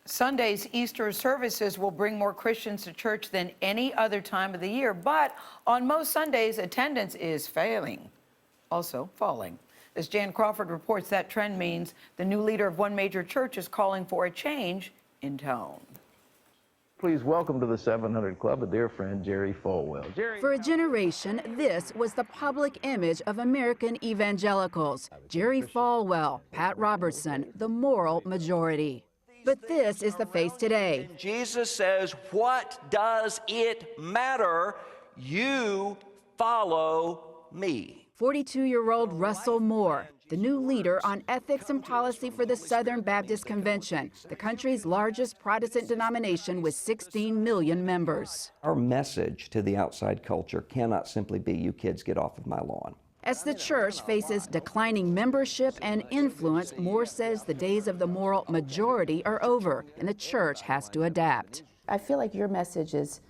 Sunday's Easter services will bring more Christians to church than any other time of the year, but on most Sundays, attendance is falling. As Jan Crawford reports, that trend means the new leader of one major church is calling for a change in tone. Please welcome to the 700 Club a dear friend, Jerry Falwell. Jerry. For a generation, this was the public image of American evangelicals. Jerry Falwell, Pat Robertson, the moral majority. But this is the face today. Jesus says, what does it matter? You follow me. 42-year-old Russell Moore, the new leader on ethics and policy for the Southern Baptist Convention, the country's largest Protestant denomination with 16 million members. Our message to the outside culture cannot simply be, you kids get off of my lawn. As the church faces declining membership and influence, Moore says the days of the moral majority are over, and the church has to adapt. I feel like your message is,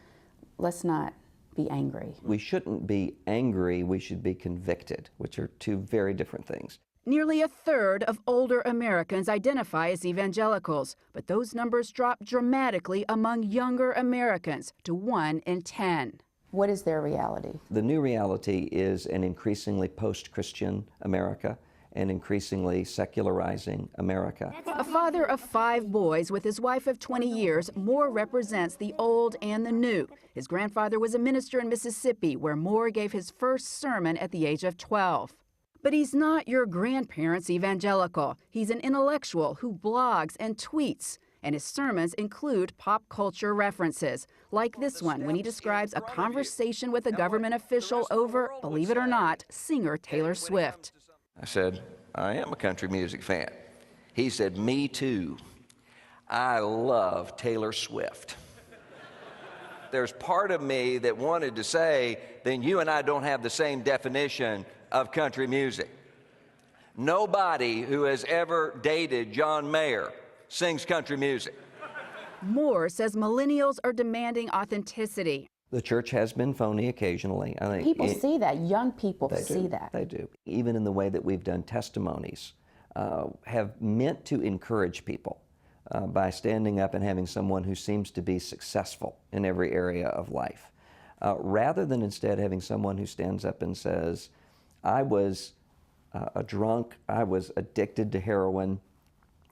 let's not be angry. We shouldn't be angry, we should be convicted, which are two very different things. Nearly a third of older Americans identify as evangelicals, but those numbers drop dramatically among younger Americans to 1 in 10. What is their reality? The new reality is an increasingly post-Christian America, an increasingly secularizing America. A father of 5 boys with his wife of 20 years, Moore represents the old and the new. His grandfather was a minister in Mississippi, where Moore gave his first sermon at the age of 12. But he's not your grandparents' evangelical. He's an intellectual who blogs and tweets. And his sermons include pop culture references, like this one when he describes a conversation with a government official over, believe it or not, singer Taylor Swift. I said, I am a country music fan. He said, me too. I love Taylor Swift. There's part of me that wanted to say, then you and I don't have the same definition of country music. Nobody who has ever dated John Mayer sings country music. Moore says millennials are demanding authenticity. The church has been phony occasionally. I think People see that. Young people they see do, that. They do. Even in the way that we've done testimonies, have meant to encourage people by standing up and having someone who seems to be successful in every area of life, rather than instead having someone who stands up and says, I was a drunk, I was addicted to heroin,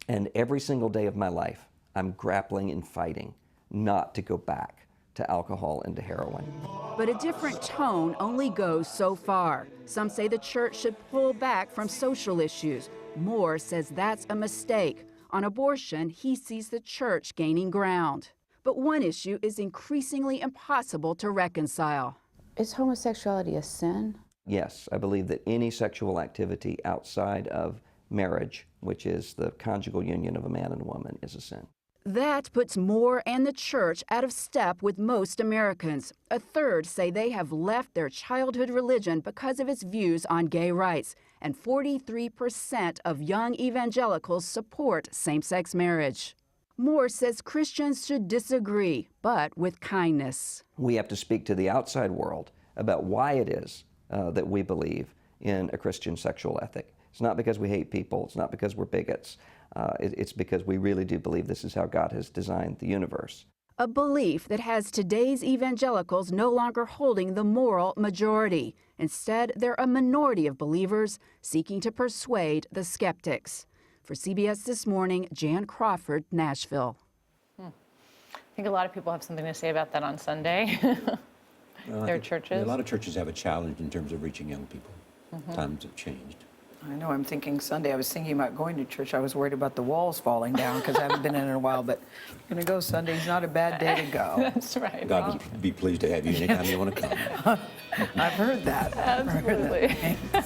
and every single day of my life, I'm grappling and fighting not to go back to alcohol and to heroin. But a different tone only goes so far. Some say the church should pull back from social issues. Moore says that's a mistake. On abortion, he sees the church gaining ground. But one issue is increasingly impossible to reconcile. Is homosexuality a sin? Yes, I believe that any sexual activity outside of marriage, which is the conjugal union of a man and a woman, is a sin. That puts Moore and the church out of step with most Americans. A third say they have left their childhood religion because of its views on gay rights. And 43% of young evangelicals support same-sex marriage. Moore says Christians should disagree, but with kindness. We have to speak to the outside world about why it is that we believe in a Christian sexual ethic. It's not because we hate people. It's not because we're bigots. It's because we really do believe this is how God has designed the universe. A belief that has today's evangelicals no longer holding the moral majority. Instead, they're a minority of believers seeking to persuade the skeptics. For CBS This Morning, Jan Crawford, Nashville. I think a lot of people have something to say about that on Sunday. Their churches. A lot of churches have a challenge in terms of reaching young people. Times have changed. I know, I'm thinking Sunday, I was thinking about going to church. I was worried about the walls falling down because I haven't been in a while, but I'm going to go Sunday's not a bad day to go. That's right. God would be pleased to have you anytime you want to come. I've heard that. Absolutely. I've heard that.